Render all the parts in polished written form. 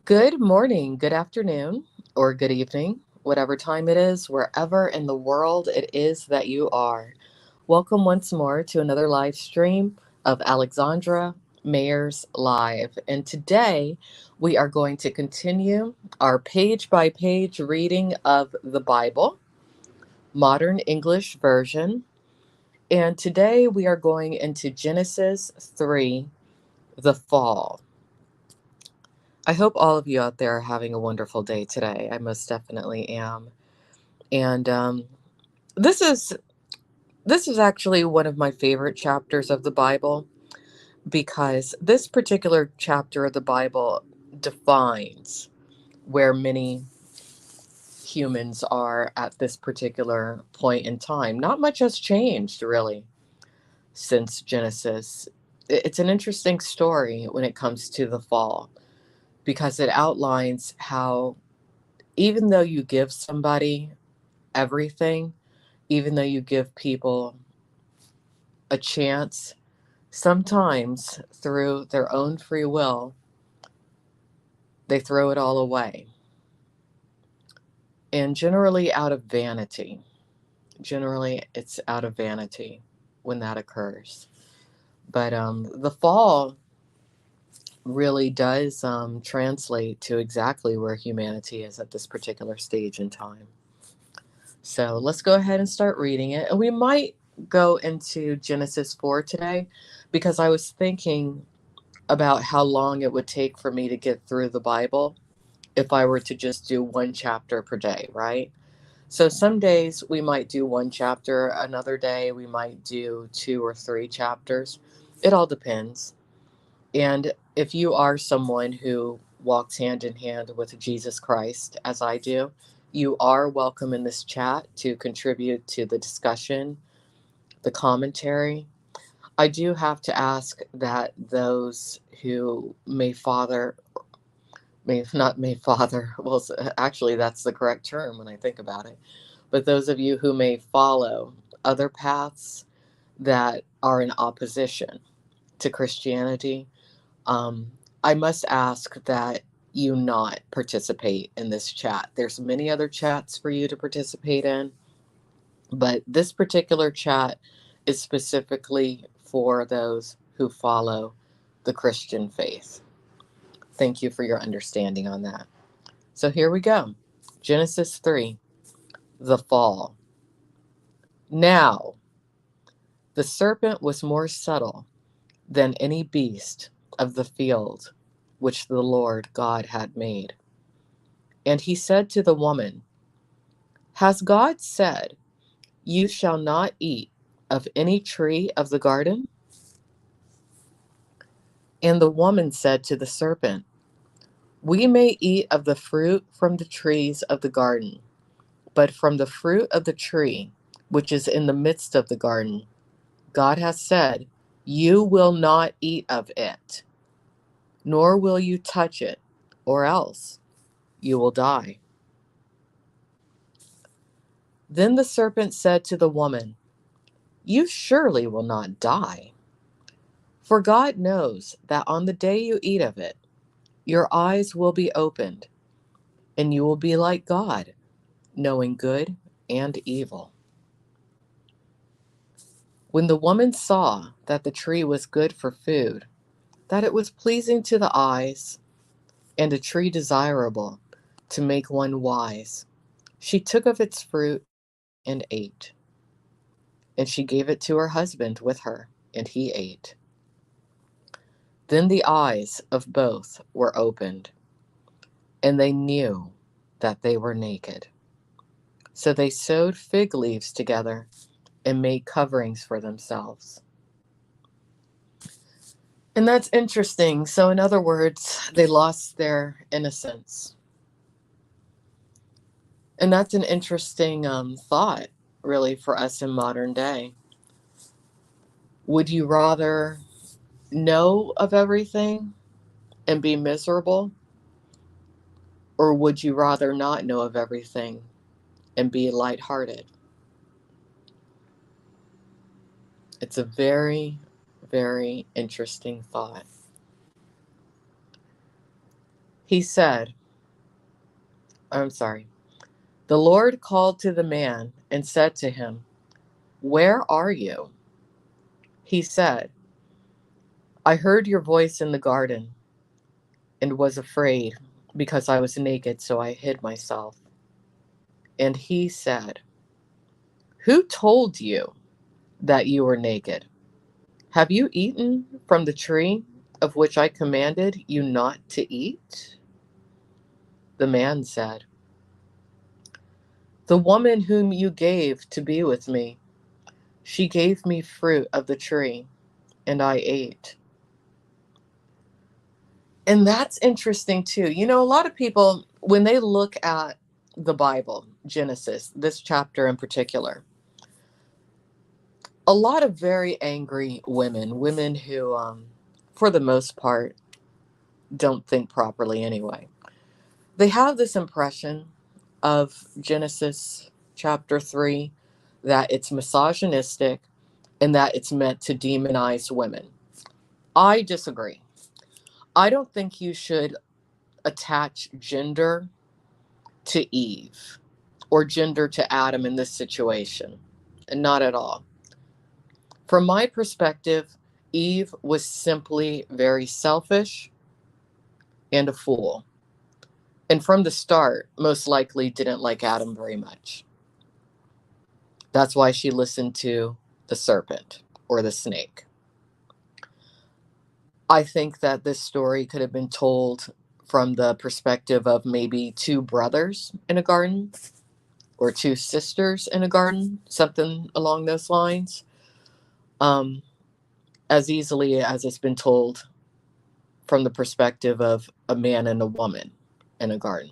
Good morning, good afternoon, or good evening, whatever time it is, wherever in the world it is that you are. Welcome once more to another live stream of Alexandra Mayer's Live. And today we are going to continue our page by page reading of the Bible, Modern English Version. And today we are going into Genesis 3, the fall. I hope all of you out there are having a wonderful day today. I most definitely am. And this is this is actually one of my favorite chapters of the Bible because this particular chapter of the Bible defines where many humans are at this particular point in time. Not much has changed really since Genesis. It's an interesting story when it comes to the fall because it outlines how even though you give somebody everything, even though you give people a chance, sometimes through their own free will, they throw it all away. And generally out of vanity. Generally, it's out of vanity when that occurs. But the fall really does translate to exactly where humanity is at this particular stage in time. So let's go ahead and start reading it. And we might go into Genesis 4 today because I was thinking about how long it would take for me to get through the Bible if I were to just do one chapter per day, right? So some days we might do one chapter, another day we might do two or three chapters. It all depends. And if you are someone who walks hand in hand with Jesus Christ, as I do, you are welcome in this chat to contribute to the discussion, the commentary. I do have to ask that those who may father, well, actually, that's the correct term when I think about it, but those of you who may follow other paths that are in opposition to Christianity, um, I must ask that you not participate in this chat. There's many other chats for you to participate in, but this particular chat is specifically for those who follow the Christian faith. Thank you for your understanding on that. So here we go. Genesis 3, the fall. Now, the serpent was more subtle than any beast of the field which the Lord God had made. And he said to the woman, has God said, you shall not eat of any tree of the garden? And the woman said to the serpent, we may eat of the fruit from the trees of the garden, but from the fruit of the tree which is in the midst of the garden, God has said, you will not eat of it, nor will you touch it, or else you will die. Then the serpent said to the woman, you surely will not die. For God knows that on the day you eat of it, your eyes will be opened, and you will be like God, knowing good and evil. When the woman saw that the tree was good for food, that it was pleasing to the eyes, and a tree desirable to make one wise, she took of its fruit and ate. And she gave it to her husband with her, and he ate. Then the eyes of both were opened, and they knew that they were naked. So they sewed fig leaves together and made coverings for themselves. And that's interesting. So, in other words, they lost their innocence. And that's an interesting thought, really, for us in modern day. Would you rather know of everything and be miserable? Or would you rather not know of everything and be lighthearted? It's a very, very interesting thought. He said, I'm sorry, the Lord called to the man and said to him, "Where are you?" He said, "I heard your voice in the garden and was afraid because I was naked, so I hid myself." And he said, "Who told you that you were naked? Have you eaten from the tree of which I commanded you not to eat?" The man said, "The woman whom you gave to be with me, she gave me fruit of the tree, and I ate." And that's interesting too. A lot of people, when they look at the Bible, Genesis, this chapter in particular, a lot of very angry women who, for the most part, don't think properly anyway. They have this impression of Genesis chapter 3 that it's misogynistic and that it's meant to demonize women. I disagree. I don't think you should attach gender to Eve or gender to Adam in this situation. And not at all. From my perspective, Eve was simply very selfish and a fool. And from the start, most likely didn't like Adam very much. That's why she listened to the serpent or the snake. I think that this story could have been told from the perspective of maybe two brothers in a garden or two sisters in a garden, something along those lines, um, as easily as it's been told from the perspective of a man and a woman in a garden.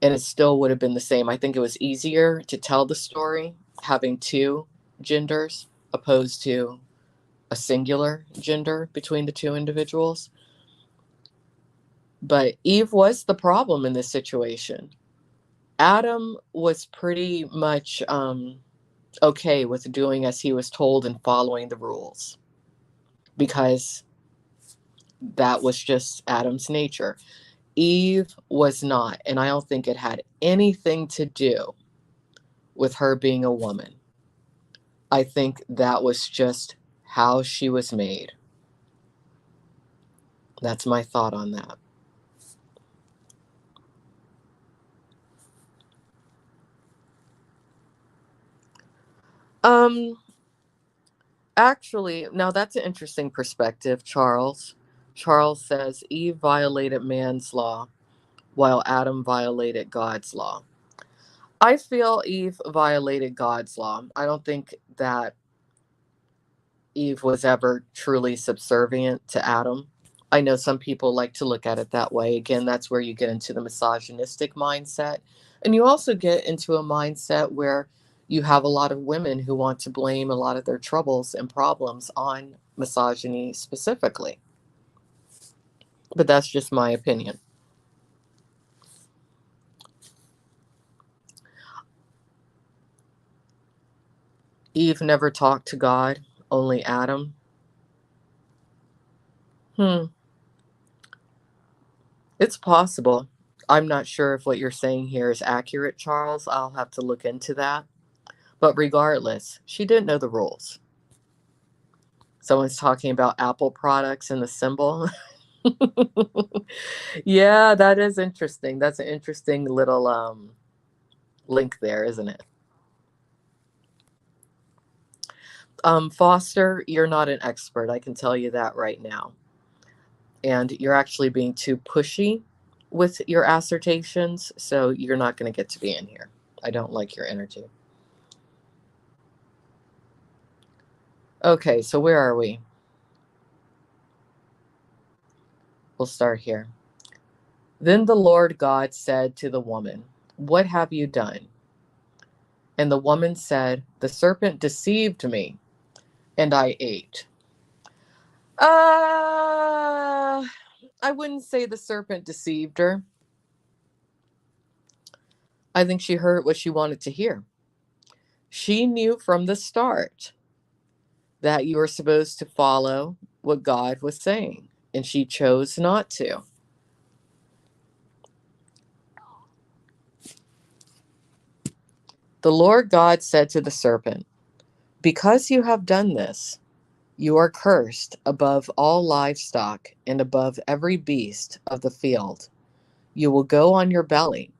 And it still would have been the same. I think it was easier to tell the story having two genders opposed to a singular gender between the two individuals. But Eve was the problem in this situation. Adam was pretty much okay with doing as he was told and following the rules because that was just Adam's nature. Eve was not, and I don't think it had anything to do with her being a woman. I think that was just how she was made. That's my thought on that. Um, Actually, now that's an interesting perspective, Charles. Charles says Eve violated man's law while Adam violated God's law. I feel Eve violated God's law. I don't think that Eve was ever truly subservient to Adam. I know some people like to look at it that way. Again, that's where you get into the misogynistic mindset. And you also get into a mindset where you have a lot of women who want to blame a lot of their troubles and problems on misogyny specifically. But that's just my opinion. Eve never talked to God, only Adam. Hmm, it's possible. I'm not sure if what you're saying here is accurate, Charles. I'll have to look into that. But regardless, she didn't know the rules. Someone's talking about Apple products and the symbol. Yeah, that is interesting. That's an interesting little link there, isn't it? Foster, you're not an expert. I can tell you that right now. And you're actually being too pushy with your assertions, so you're not going to get to be in here. I don't like your energy. Okay, so where are we? We'll start here. Then the Lord God said to the woman, "What have you done?" And the woman said, "The serpent deceived me, and I ate." Uh, I wouldn't say the serpent deceived her. I think she heard what she wanted to hear. She knew from the start that you were supposed to follow what God was saying, and she chose not to. The Lord God said to the serpent, "Because you have done this, you are cursed above all livestock and above every beast of the field. You will go on your belly,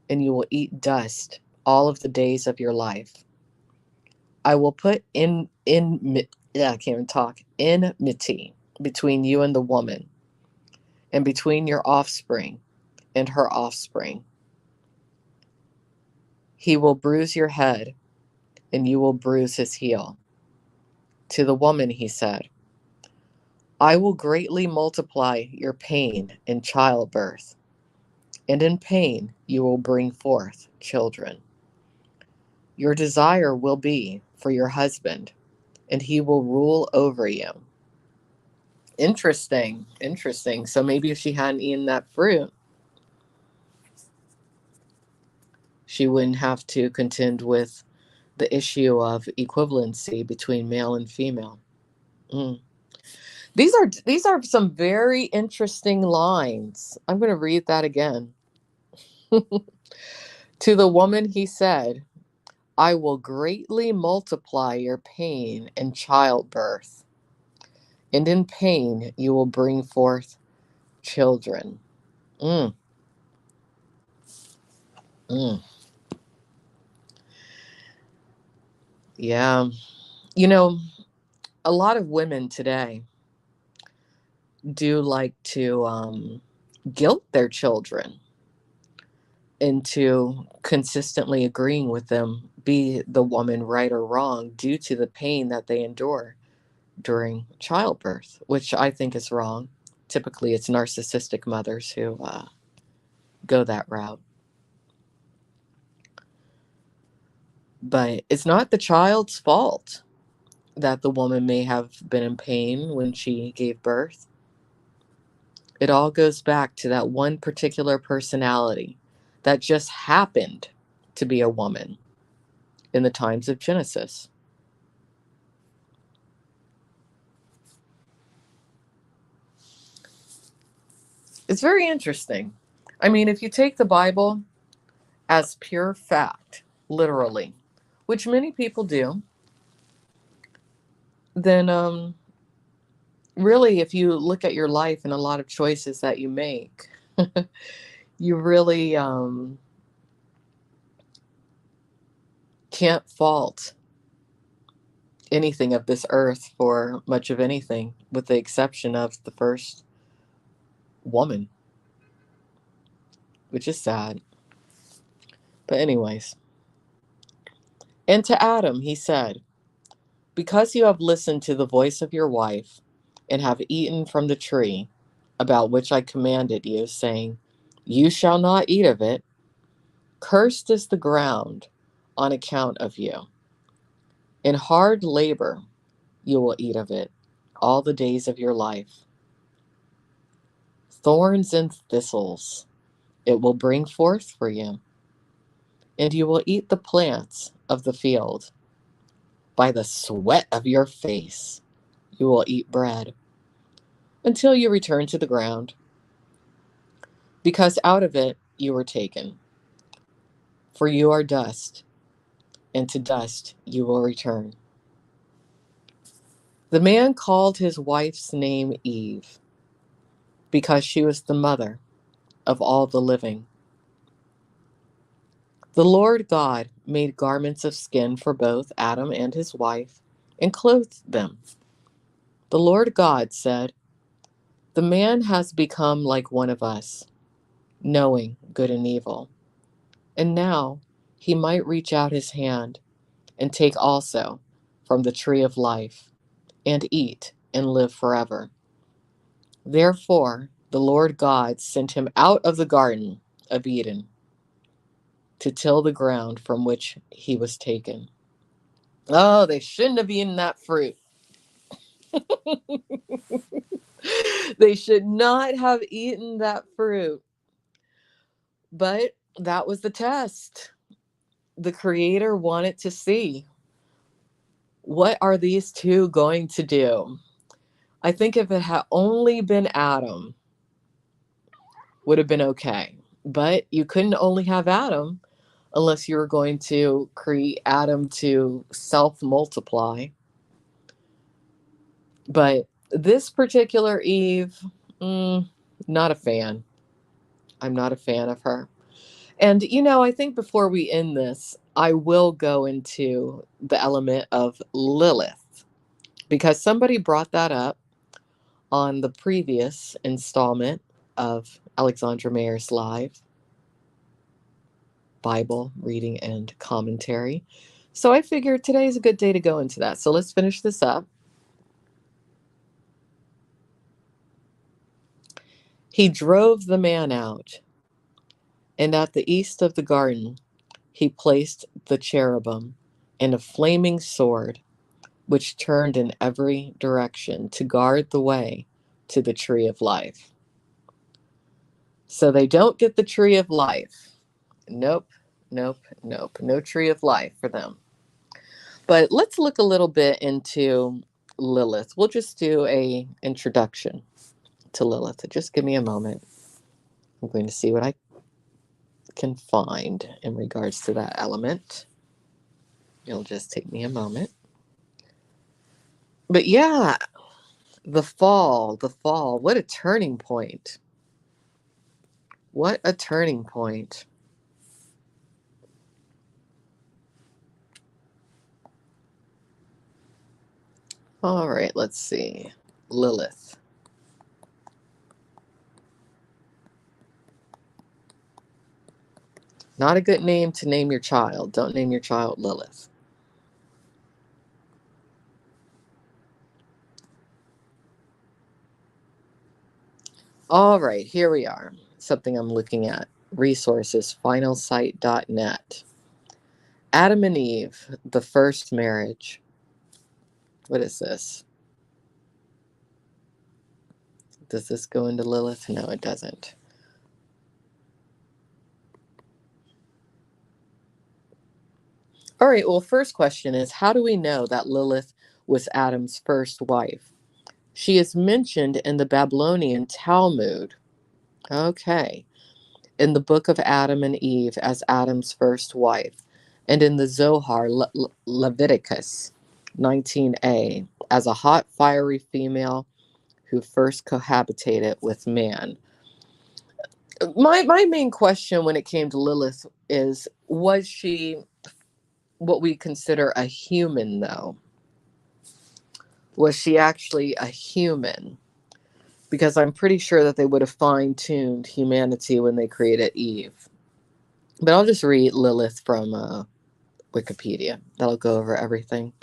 and you will eat dust all of the days of your life. I will put I can't even talk, enmity between you and the woman, and between your offspring and her offspring. He will bruise your head, and you will bruise his heel." To the woman he said, "I will greatly multiply your pain in childbirth, and in pain you will bring forth children. Your desire will be for your husband, and he will rule over you." Interesting, interesting. So maybe if she hadn't eaten that fruit, she wouldn't have to contend with the issue of equivalency between male and female. Mm. These are some very interesting lines. I'm going to read that again. To the woman he said, "I will greatly multiply your pain in childbirth, and in pain you will bring forth children." Mm, mm. Yeah. You know, a lot of women today do like to guilt their children into consistently agreeing with them, be the woman right or wrong, due to the pain that they endure during childbirth, which I think is wrong. Typically, it's narcissistic mothers who go that route. But it's not the child's fault that the woman may have been in pain when she gave birth. It all goes back to that one particular personality that just happened to be a woman in the times of Genesis. It's very interesting. I mean, if you take the Bible as pure fact, literally, which many people do, then really, if you look at your life and a lot of choices that you make, you really can't fault anything of this earth for much of anything, with the exception of the first woman, which is sad. But, anyways, and to Adam, he said, "Because you have listened to the voice of your wife and have eaten from the tree about which I commanded you, saying, 'You shall not eat of it,' cursed is the ground on account of you. In hard labor you will eat of it all the days of your life. Thorns and thistles it will bring forth for you, and you will eat the plants of the field. By the sweat of your face you will eat bread until you return to the ground, because out of it you were taken. For you are dust, and to dust you will return." The man called his wife's name Eve, because she was the mother of all the living. The Lord God made garments of skin for both Adam and his wife and clothed them. The Lord God said, "The man has become like one of us, knowing good and evil. And now he might reach out his hand and take also from the tree of life and eat and live forever." Therefore, the Lord God sent him out of the Garden of Eden to till the ground from which he was taken. Oh, they shouldn't have eaten that fruit. They should not have eaten that fruit. But that was the test. The Creator wanted to see, what are these two going to do? I think if it had only been Adam, would have been okay. But you couldn't only have Adam unless you were going to create Adam to self-multiply. But this particular Eve, not a fan. I'm not a fan of her. And, I think before we end this, I will go into the element of Lilith because somebody brought that up on the previous installment of Alexandra Mayer's Live Bible reading and commentary. So I figured today is a good day to go into that. So let's finish this up. He drove the man out, and at the east of the garden he placed the cherubim and a flaming sword, which turned in every direction to guard the way to the tree of life. So they don't get the tree of life. Nope, nope, nope. No tree of life for them. But let's look a little bit into Lilith. We'll just do a introduction to Lilith. Just give me a moment. I'm going to see what I can find in regards to that element. It'll just take me a moment. But yeah, the fall. What a turning point. What a turning point. All right, let's see. Lilith. Not a good name to name your child. Don't name your child Lilith. All right, here we are. Something I'm looking at. Resources, finalsite.net. Adam and Eve, the first marriage. What is this? Does this go into Lilith? No, it doesn't. All right, well, first question is, how do we know that Lilith was Adam's first wife? She is mentioned in the Babylonian Talmud. Okay. In the book of Adam and Eve as Adam's first wife, and in the Zohar, Leviticus 19a, as a hot, fiery female who first cohabitated with man. My main question when it came to Lilith is, was she what we consider a human, though? Was she actually a human? Because I'm pretty sure that they would have fine-tuned humanity when they created Eve. But I'll just read Lilith from Wikipedia. That'll go over everything.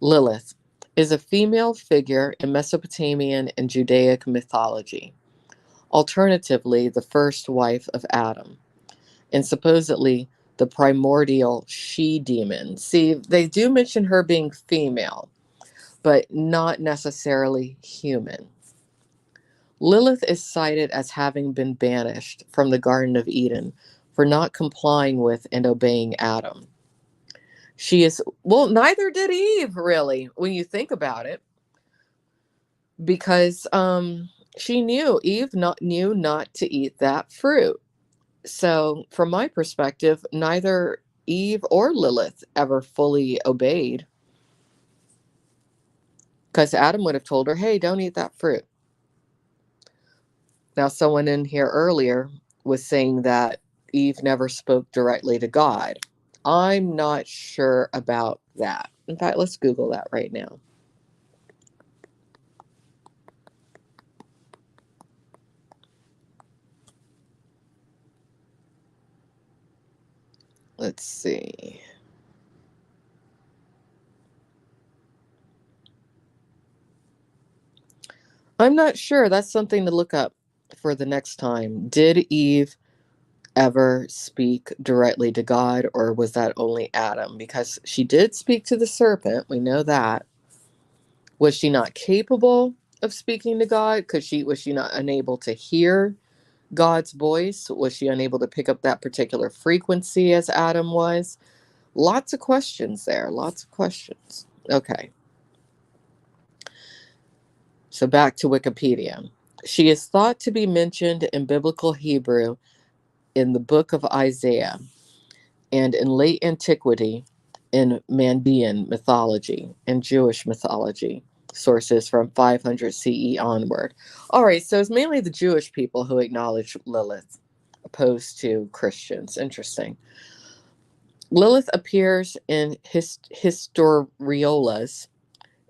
Lilith is a female figure in Mesopotamian and Judaic mythology, alternatively the first wife of Adam, and supposedly the primordial she-demon. See, they do mention her being female, but not necessarily human. Lilith is cited as having been banished from the Garden of Eden for not complying with and obeying Adam. She is, well, neither did Eve, really, when you think about it, because she knew, Eve knew not to eat that fruit. So, from my perspective, neither Eve or Lilith ever fully obeyed, because Adam would have told her, hey, don't eat that fruit. Now, someone in here earlier was saying that Eve never spoke directly to God. I'm not sure about that. In fact, let's Google that right now. Let's see. I'm not sure. That's something to look up for the next time. Did Eve ever speak directly to God, or was that only Adam? Because she did speak to the serpent. We know that. Was she not capable of speaking to God? Was she not unable to hear God's voice? Was she unable to pick up that particular frequency as Adam was? Lots of questions there. Lots of questions. Okay. So back to Wikipedia. She is thought to be mentioned in biblical Hebrew in the book of Isaiah, and in late antiquity in Mandean mythology and Jewish mythology, sources from 500 CE onward. All right, so it's mainly the Jewish people who acknowledge Lilith, opposed to Christians. Interesting. Lilith appears in historiolas,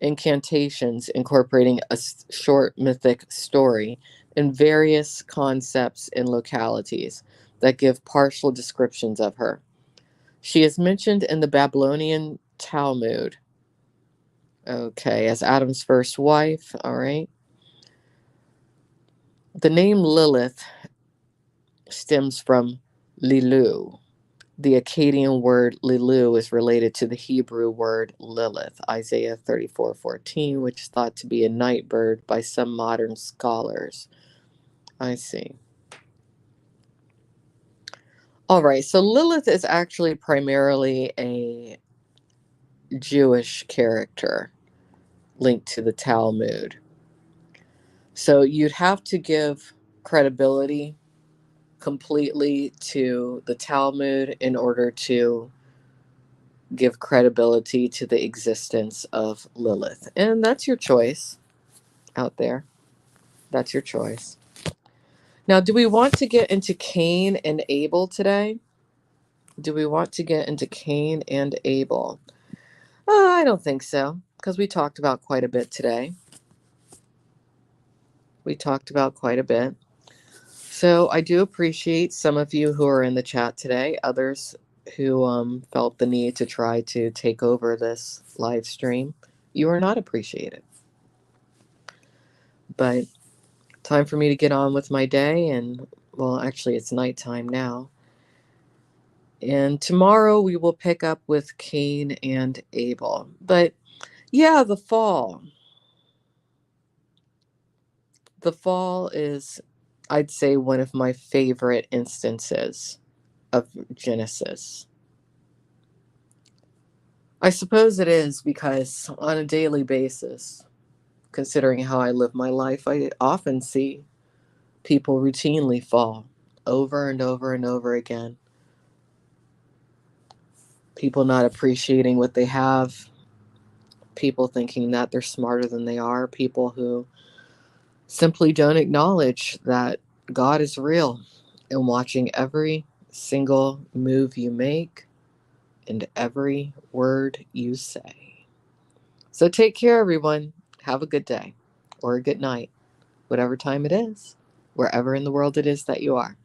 incantations incorporating a short mythic story, and various concepts and localities that give partial descriptions of her. She is mentioned in the Babylonian Talmud, okay, as Adam's first wife. All right. The name Lilith stems from Lilu. The Akkadian word Lilu is related to the Hebrew word Lilith, Isaiah 34:14, which is thought to be a night bird by some modern scholars. I see. All right, so Lilith is actually primarily a Jewish character linked to the Talmud. So you'd have to give credibility completely to the Talmud in order to give credibility to the existence of Lilith. And that's your choice out there. That's your choice. Now, do we want to get into Cain and Abel today? Do we want to get into Cain and Abel? I don't think so, because we talked about quite a bit today. We talked about quite a bit. So I do appreciate some of you who are in the chat today, others who felt the need to try to take over this live stream. You are not appreciated. But time for me to get on with my day, and well, actually it's nighttime now. And tomorrow we will pick up with Cain and Abel. But yeah, the fall. The fall is, I'd say, one of my favorite instances of Genesis. I suppose it is because on a daily basis, considering how I live my life, I often see people routinely fall over and over and over again. People not appreciating what they have, people thinking that they're smarter than they are, people who simply don't acknowledge that God is real and watching every single move you make and every word you say. So take care, everyone. Have a good day or a good night, whatever time it is, wherever in the world it is that you are.